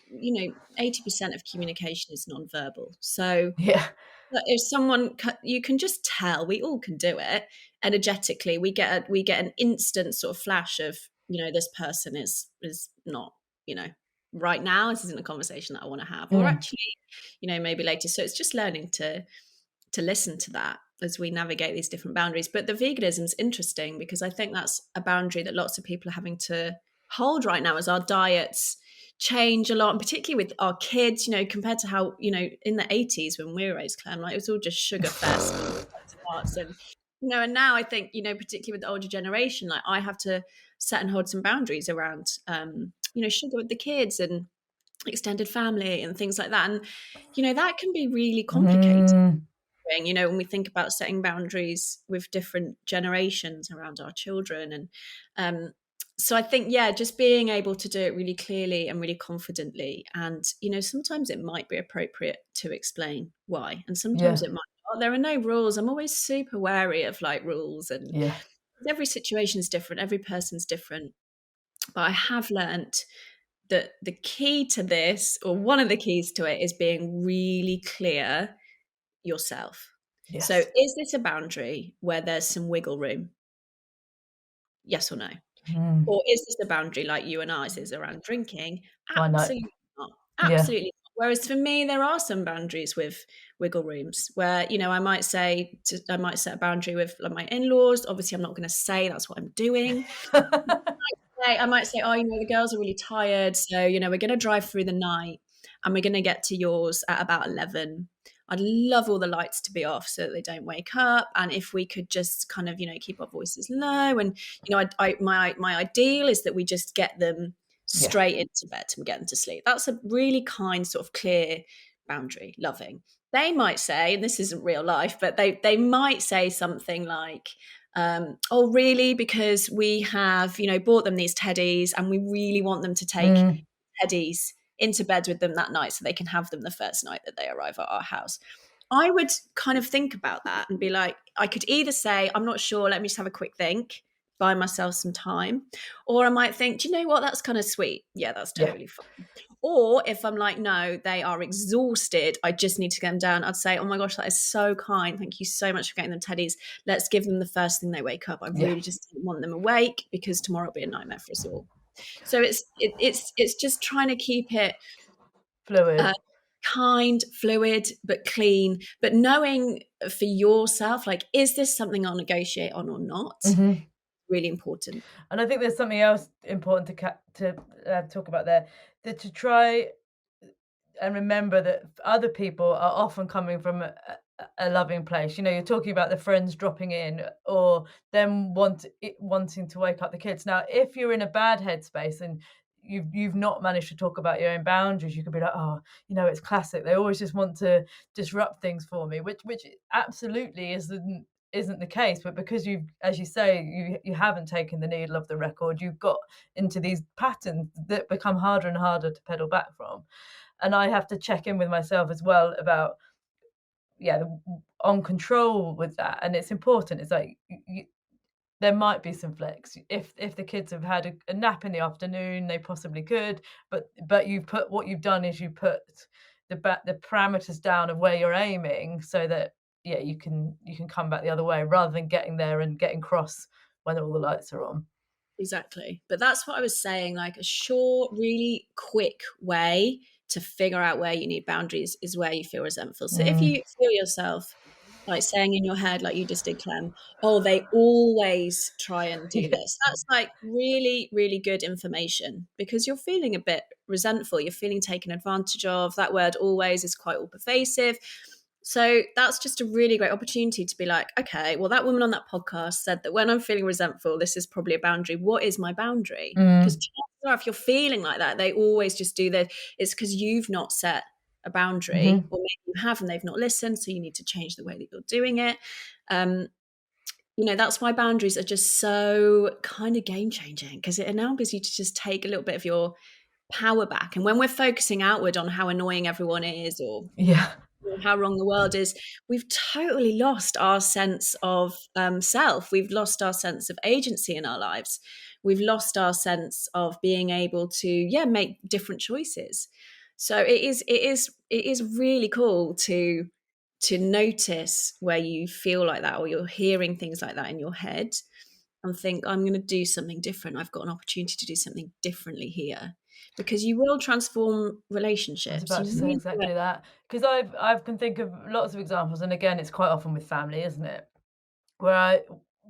you know, 80% of communication is nonverbal. So yeah, if someone, you can just tell, we all can do it energetically. We get an instant sort of flash of, you know, this person is not, you know, right now, this isn't a conversation that I want to have, or mm, actually, you know, maybe later. So it's just learning to listen to that as we navigate these different boundaries. But the veganism is interesting because I think that's a boundary that lots of people are having to hold right now as our diets change a lot, and particularly with our kids, you know, compared to how, you know, in the 80s when we were raised, Clem, like it was all just sugar fest and tarts and, you know, and now I think, you know, particularly with the older generation, like I have to set and hold some boundaries around, you know, sugar with the kids and extended family and things like that. And, you know, that can be really complicated, mm, you know, when we think about setting boundaries with different generations around our children. And so I think, yeah, just being able to do it really clearly and really confidently. And, you know, sometimes it might be appropriate to explain why, and sometimes yeah, it might not. There are no rules. I'm always super wary of like rules, and yeah, every situation is different, every person's different. But I have learnt that the key to this, or one of the keys to it, is being really clear yourself. So, yes, is this a boundary where there's some wiggle room? Yes or no? mm, Or is this a boundary like you and I's is around drinking? why not? Absolutely not. Yeah, Absolutely not. Whereas for me, there are some boundaries with wiggle rooms where, you know, I might set a boundary with like my in-laws. Obviously, I'm not going to say that's what I'm doing. I might say, oh, you know, the girls are really tired. So, you know, we're going to drive through the night and we're going to get to yours at about 11. I'd love all the lights to be off so that they don't wake up. And if we could just kind of, you know, keep our voices low. And, you know, my ideal is that we just get them yeah, straight into bed and get them to sleep. That's a really kind, sort of clear boundary, loving. They might say, and this isn't real life, but they might say something like, oh, really? Because we have, you know, bought them these teddies and we really want them to take mm, teddies into bed with them that night so they can have them the first night that they arrive at our house. I would kind of think about that and be like, I could either say, I'm not sure, let me just have a quick think, buy myself some time. Or I might think, do you know what? That's kind of sweet. Yeah, that's yeah, totally fine. Or if I'm like, no, they are exhausted, I just need to get them down, I'd say, oh my gosh, that is so kind. Thank you so much for getting them teddies. Let's give them the first thing they wake up. I yeah, really just don't want them awake because tomorrow will be a nightmare for us all. So it's just trying to keep it uh, fluid. kind, fluid, but clean, but knowing for yourself, like, is this something I'll negotiate on or not? Hmm. Really important. And I think there's something else important to talk about there, that to try and remember that other people are often coming from a loving place. You know, you're talking about the friends dropping in or them wanting to wake up the kids. Now, if you're in a bad headspace and you've not managed to talk about your own boundaries, you could be like, oh, you know, it's classic. They always just want to disrupt things for me, which absolutely isn't the case. But because you've, as you say, you haven't taken the needle off the record, you've got into these patterns that become harder and harder to pedal back from. And I have to check in with myself as well about, yeah, on control with that. And it's important. It's like there might be some flex if the kids have had a nap in the afternoon, they possibly could. But you've put what you've done is you put the parameters down of where you're aiming, so that yeah, you can come back the other way rather than getting there and getting cross when all the lights are on. Exactly. But that's what I was saying. Like, a short, really quick way to figure out where you need boundaries is where you feel resentful. So if Mm, you feel yourself like saying in your head, like you just did, Clem, oh, they always try and do Yeah. this. That's like really, really good information because you're feeling a bit resentful. You're feeling taken advantage of. That word always is quite all pervasive. So that's just a really great opportunity to be like, okay, well, that woman on that podcast said that when I'm feeling resentful, this is probably a boundary. What is my boundary? Because Mm. chances are, if you're feeling like that, they always just do that. It's because you've not set a boundary, Mm-hmm. or maybe you have and they've not listened, so you need to change the way that you're doing it. um, that's why boundaries are just so kind of game changing, because it enables you to just take a little bit of your power back. And when we're focusing outward on how annoying everyone is, or Yeah. how wrong the world is, we've totally lost our sense of self. We've lost our sense of agency in our lives. We've lost our sense of being able to, make different choices. So it is really cool to notice where you feel like that, or you're hearing things like that in your head, and think, I'm going to do something different. I've got an opportunity to do something differently here, because you will transform I was relationships. about You to say really will. exactly that because I can think of lots of examples, and again, it's quite often with family, isn't it? Where I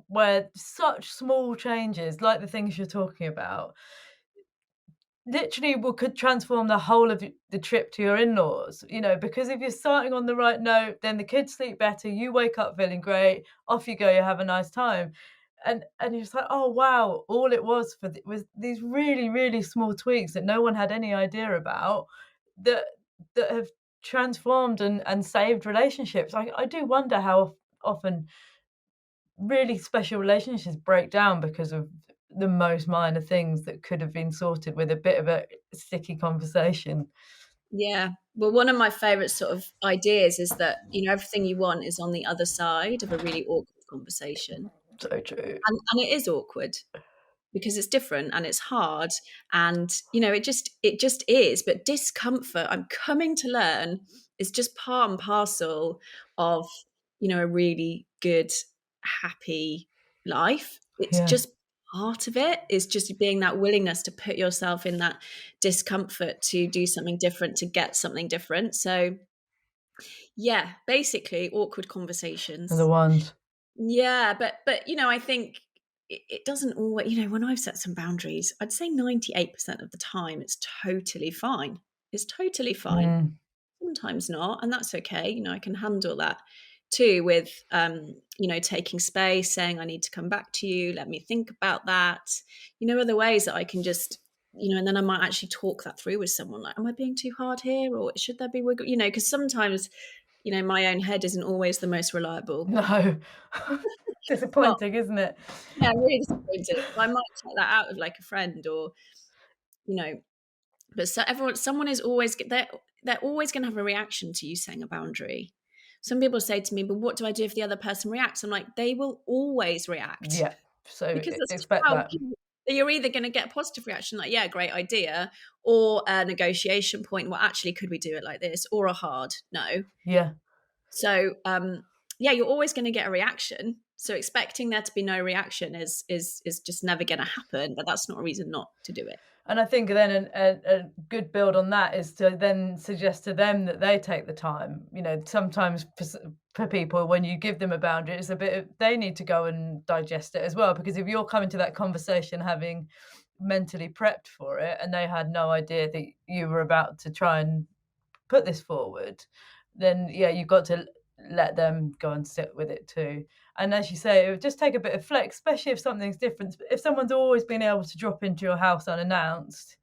where such small changes, like the things you're talking about, literally could transform the whole of the trip to your in-laws, because if you're starting on the right note, then the kids sleep better, you wake up feeling great, off you go, you have a nice time. And you're just like, oh wow, all it was was these really, really small tweaks that no one had any idea about, that have transformed and saved relationships. I do wonder how often really special relationships break down because of the most minor things that could have been sorted with a bit of a sticky conversation. Yeah. Well, one of my favorite sort of ideas is that, everything you want is on the other side of a really awkward conversation. So true. And it is awkward because it's different and it's hard, and it just is. But discomfort, I'm coming to learn, is just part and parcel of, a really good, happy life. It's Yeah. just part of it. It's just being that willingness to put yourself in that discomfort to do something different, to get something different. So yeah, basically awkward And the conversations. ones. Yeah, but I think it doesn't always. When I've set some boundaries, I'd say 98% of the time it's totally fine. It's totally fine. Mm. Sometimes not, and that's okay. I can handle that too, with taking space, saying I need to come back to you. Let me think about that. Other ways that I can just. And then I might actually talk that through with someone. Like, am I being too hard here, or should there be wiggle? Because sometimes, my own head isn't always the most reliable. No. Well, Disappointing, isn't it? yeah, really disappointed. So I might check that out with like a friend, or you know, but someone is always they're always going to have a reaction to you saying a boundary. Some people say to me, "But what do I do if the other person reacts?" I'm like, they will always react, Yeah. So because that's just expect how that. you're either going to get a positive reaction, like, yeah, great idea, or a negotiation point, well, actually, could we do it like this, or a hard no. Yeah. So yeah, you're always going to get a reaction. So expecting there to be no reaction is just never going to happen. But that's not a reason not to do it. And I think then a good build on that is to then suggest to them that they take the time. Sometimes for people, when you give them a boundary, it's a bit of, they need to go and digest it as well. Because if you're coming to that conversation having mentally prepped for it, and they had no idea that you were about to try and put this forward, then yeah, you've got to let them go and sit with it too. And as you say, it would just take a bit of flex, especially if something's different. If someone's always been able to drop into your house unannounced,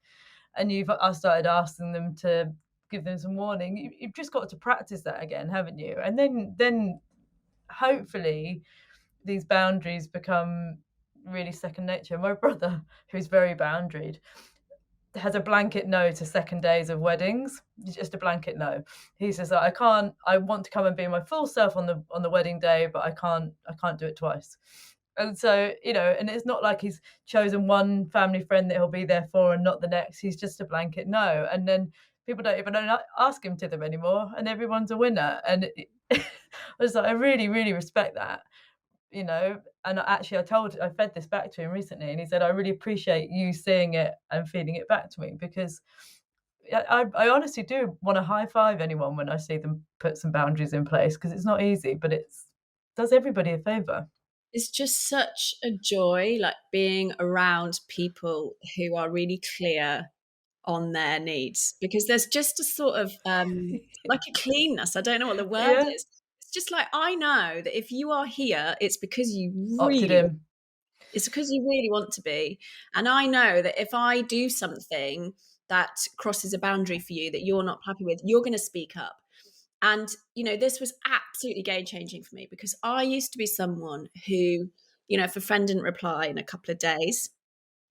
and I started asking them to give them some warning, you've just got to practice that again, haven't you? And then hopefully these boundaries become really second nature. My brother, who's very boundaried, has a blanket no to second days of weddings. Just a blanket no. He says, I want to come and be my full self on the wedding day, but I can't do it twice. And so, and it's not like he's chosen one family friend that he'll be there for and not the next. He's just a blanket no. And then people don't even ask him to them anymore, and everyone's a winner. And I was like, I really, really respect that. And actually I fed this back to him recently, and he said, I really appreciate you seeing it and feeding it back to me, because I honestly do want to high five anyone when I see them put some boundaries in place, because it's not easy, but it's does everybody a favor. It's just such a joy, like being around people who are really clear on their needs, because there's just a sort of like a cleanness. I don't know what the word Yeah, is. It's just like, I know that if you are here, it's because you opted really in. it's because you really want to be. And I know that if I do something that crosses a boundary for you that you're not happy with, you're going to speak up. And, this was absolutely game changing for me, because I used to be someone who, if a friend didn't reply in a couple of days,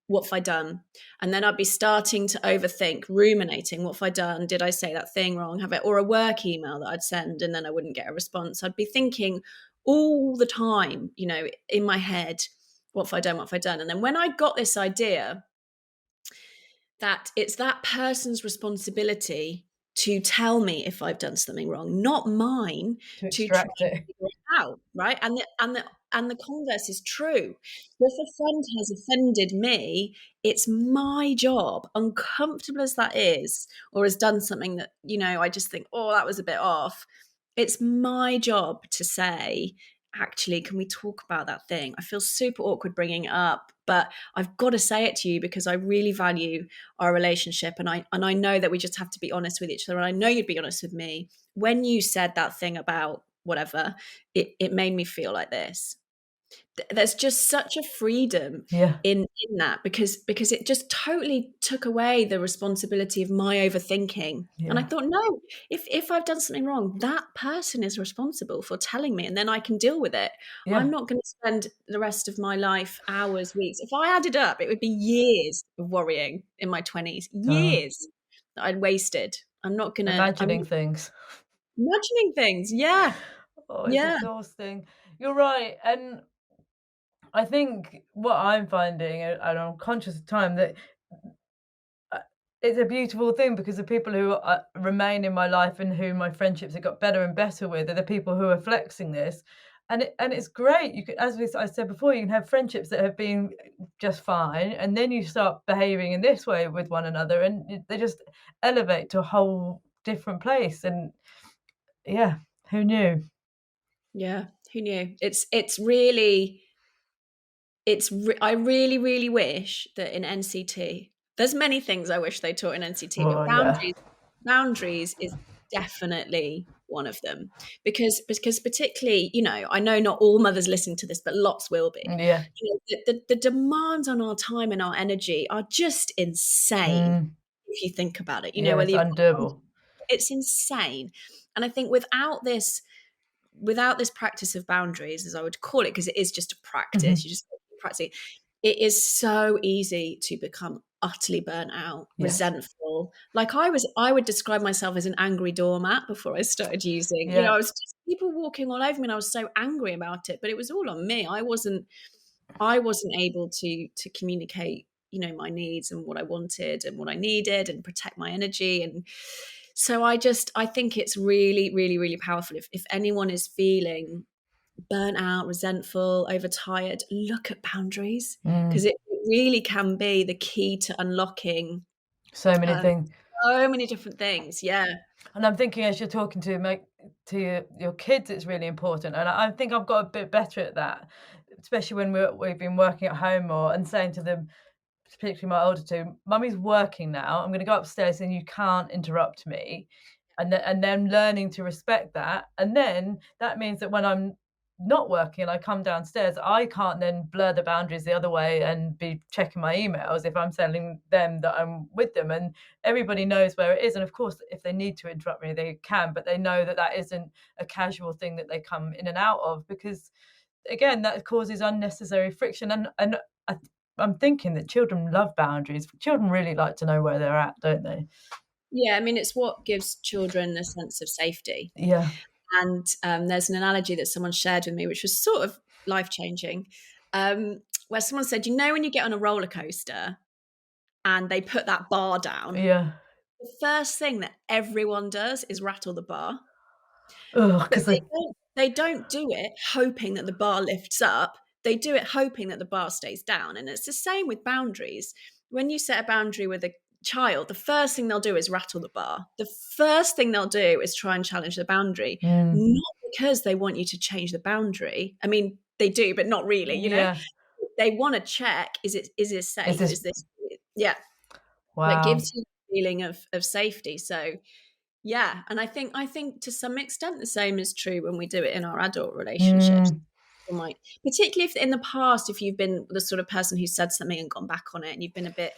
what have I done? And then I'd be starting to overthink, ruminating, what have I done? Did I say that thing wrong? Have it, or a work email that I'd send and then I wouldn't get a response. I'd be thinking all the time, in my head, what have I done? What have I done? And then when I got this idea that it's that person's responsibility to tell me if I've done something wrong, not mine To to try extract and it. figure it out, right? And the converse is true. If a friend has offended me, it's my job, uncomfortable as that is, or has done something that, I just think, oh, that was a bit off. It's my job to say, actually, can we talk about that thing? I feel super awkward bringing it up, but I've got to say it to you because I really value our relationship, and I know that we just have to be honest with each other, and I know you'd be honest with me. When you said that thing about whatever, it made me feel like this. There's just such a freedom Yeah, in that, because it just totally took away the responsibility of my overthinking. And I yeah, thought, no, if I've done something wrong, that person is responsible for telling me, and then I can deal with it. I'm yeah. not going to spend the rest of my life, hours, weeks. If I added up, it would be years of worrying in my 20s, Oh, years that I'd wasted. I'm imagining not things. imagining things. Yeah. Oh, it's Yeah. exhausting. You're right, and I think what I'm finding, and I'm conscious of time, that uh, it's a beautiful thing, because the people who remain in my life and who my friendships have got better and better with are the people who are flexing this, and it's great. You can, I said before, you can have friendships that have been just fine, and then you start behaving in this way with one another, and they just elevate to a whole different place. And yeah, who knew? Yeah. Who knew? It's really I really, really wish that in NCT, there's many things I wish they taught in NCT, but Oh yeah, boundaries is definitely one of them, because particularly, I know not all mothers listen to this, but lots will be. yeah, The demands on our time and our energy are just insane if you think about it. yeah. Whether It's you've undoable. it's insane. And I think without this practice of boundaries, as I would call it, because it is just a practice, Mhm. you just practice it is so easy to become utterly burnt out, Yes, resentful. Like I would describe myself as an angry doormat before I started using, yeah, I was just people walking all over me, and I was so angry about it, but it was all on me. I wasn't able to communicate, my needs and what I wanted and what I needed, and protect my energy. And so I think it's really, really, really powerful. If anyone is feeling burnt out, resentful, overtired, look at boundaries, because mm. it really can be the key to unlocking So many um, things. so many different things. Yeah. And I'm thinking, as you're talking to your kids, it's really important. And I think I've got a bit better at that, especially when we've been working at home more, and saying to them, particularly my older two, "Mummy's working now. I'm going to go upstairs, and you can't interrupt me." And then learning to respect that, and then that means that when I'm not working and I come downstairs, I can't then blur the boundaries the other way and be checking my emails if I'm telling them that I'm with them. And everybody knows where it is. And of course, if they need to interrupt me, they can, but they know that that isn't a casual thing that they come in and out of, because again, that causes unnecessary friction. And I, I'm thinking that children love boundaries. Children really like to know where they're at, don't they? Yeah, I mean, it's what gives children a sense of safety. Yeah, And there's an analogy that someone shared with me, which was sort of life changing, where someone said, when you get on a roller coaster and they put that bar down, yeah. the first thing that everyone does is rattle the bar. Ugh, But because they, they don't do it hoping that the bar lifts up. They do it hoping that the bar stays down. And it's the same with boundaries. When you set a boundary with child, the first thing they'll do is rattle the bar. The first thing they'll do is try and challenge the boundary, Mm. not because they want you to change the boundary. I mean, they do, but not really, you know? Yeah. They wanna check, is it Is safe? this Is this yeah, that wow. gives you a feeling of safety. So, yeah, and I think to some extent the same is true when we do it in our adult relationships. Mm. People might, particularly if in the past, if you've been the sort of person who said something and gone back on it, and you've been a bit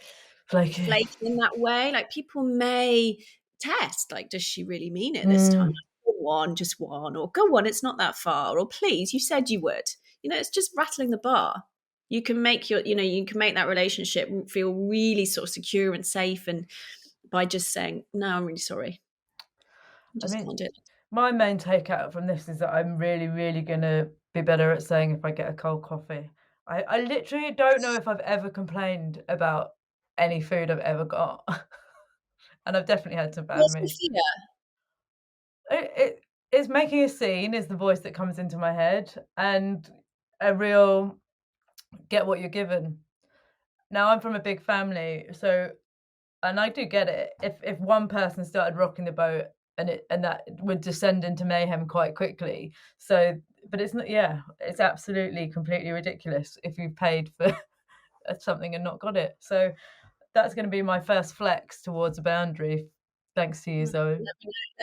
Flaky. flaky in that way, like people may test, like, does she really mean it this time? Mm. Like, go on, just one, or go on, it's not that far, or please, you said you would. It's just rattling the bar. You can make you can make that relationship feel really sort of secure and safe, and by just saying, no, I'm really sorry. I I just mean, can't do it. my main takeout from this is that I'm really, really gonna be better at saying if I get a cold coffee. I literally don't know if I've ever complained about any food I've ever got, and I've definitely had some bad What's the moods. fear? It's making a scene is the voice that comes into my head, and a real get what you're given. Now, I'm from a big family, so and I do get it. If one person started rocking the boat and that would descend into mayhem quite quickly. So, but it's not. Yeah, it's absolutely completely ridiculous if you've paid for something and not got it. So that's going to be my first flex towards a boundary. Thanks to you, Let Zoe.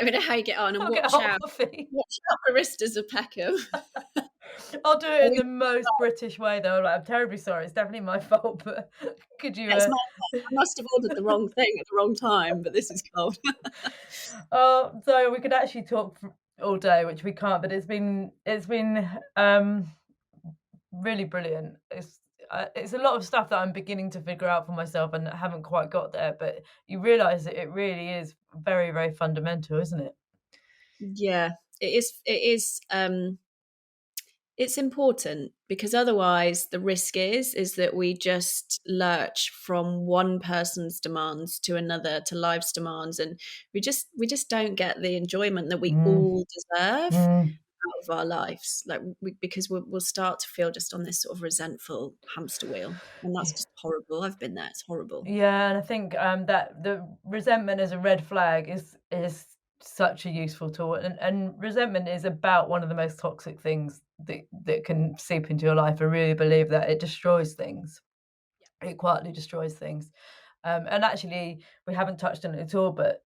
me know how you get on, and I'll get a watch hot out. coffee. Watch out for baristas of Peckham. I'll do it in the most British way, though. Like, I'm terribly sorry. It's definitely my fault. But could you? It's my fault. I must have ordered the wrong thing at the wrong time, but this is cold. Oh, so we could actually talk for all day, which we can't, but it's been really brilliant. It's a lot of stuff that I'm beginning to figure out for myself and haven't quite got there, but you realise that it really is very, very fundamental, isn't it? Yeah, it's important, because otherwise the risk is that we just lurch from one person's demands to another, to life's demands, and we just don't get the enjoyment that we Mm, all deserve mm. out of our lives, like because we'll start to feel just on this sort of resentful hamster wheel, and that's just horrible. I've been there. It's horrible. Yeah, and I think, that the resentment as a red flag is such a useful tool, and resentment is about one of the most toxic things that can seep into your life. I really believe that it destroys things. It quietly destroys things. And actually, we haven't touched on it at all, but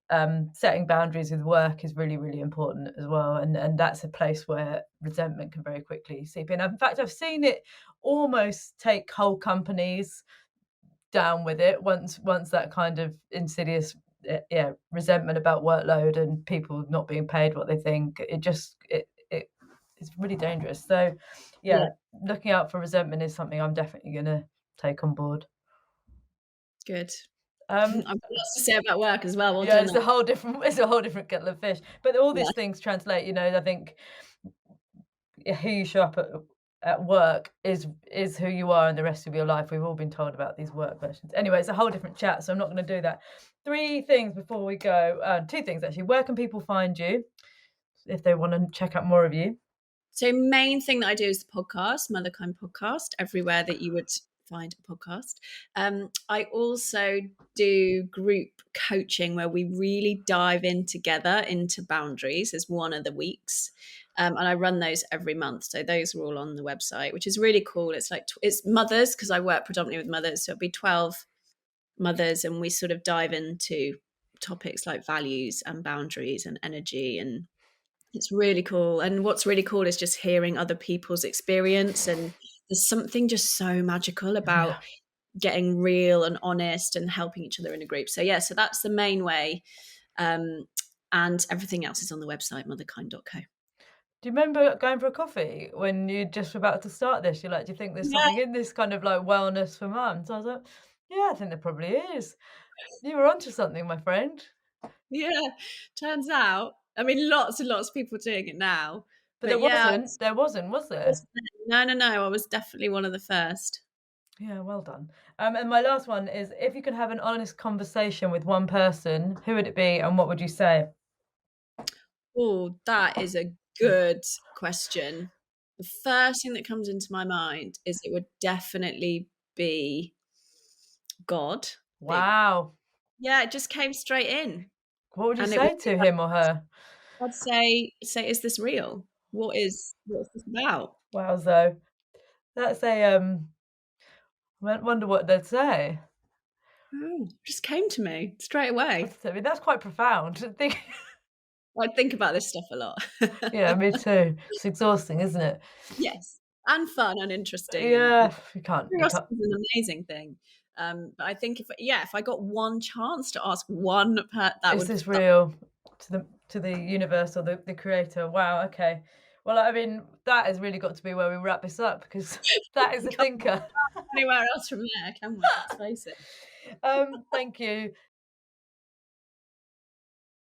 setting boundaries with work is really, really important as well. And that's a place where resentment can very quickly seep in. In fact, I've seen it almost take whole companies down with it once that kind of insidious yeah resentment about workload and people not being paid what they think it's really dangerous. So yeah, Yeah, looking out for resentment is something I'm definitely going to take on board. good. I've um got lots to say about work as well. Well yeah, done. it's a whole different it's a whole different kettle of fish, but all Yeah, these things translate. I think who you show up at work is who you are in the rest of your life. We've all been told about these work versions. Anyway, it's a whole different chat, so I'm not going to do that. Three things before we go. Two things actually. Where can people find you if they want to check out more of you? so main thing that I do is the podcast, Motherkind podcast, everywhere that you would find a podcast. I also do group coaching where we really dive in together into boundaries as one of the weeks. And I run those every month. So those are all on the website, which is really cool. It's like, it's mothers, because I work predominantly with mothers. So it'll be 12 mothers, and we sort of dive into topics like values and boundaries and energy, and it's really cool. And what's really cool is just hearing other people's experience. And there's something just so magical about Yeah. getting real and honest and helping each other in a group. So, yeah, so that's the main way. Um, and everything else is on the website, motherkind.co. Do you remember going for a coffee when you're just about to start this? You're like, do you think there's Yeah, something in this kind of like wellness for mums? I was like, yeah, I think there probably is. You were onto something, my friend. yeah. Turns out, I mean, lots and lots of people doing it now. But But yeah, there wasn't, was there? no, no, no. I was definitely one of the first. Yeah, well done. And my last one is if you could have an honest conversation with one person, who would it be and what would you say? Oh, that is a good question. The first thing that comes into my mind is it would definitely be God. Big Wow. Yeah, it just came straight in, What would you and it was say to him or her? I'd say, "Is this real? What's this about?" Wow, Zoe. That's I wonder what they'd say. Oh, just came to me straight away. I mean, that's quite profound. Think I think about this stuff a lot. Yeah, me too. It's exhausting, isn't it? Yes, and fun and interesting, and Yeah, you curiosity can't. is an amazing thing. But I think if I got one chance to ask one that Is would this that real to the universe or the creator? Wow, okay. Well, I mean, that has really got to be where we wrap this up because that is a can't thinker. go anywhere else from there, can we? Let's face it. Thank you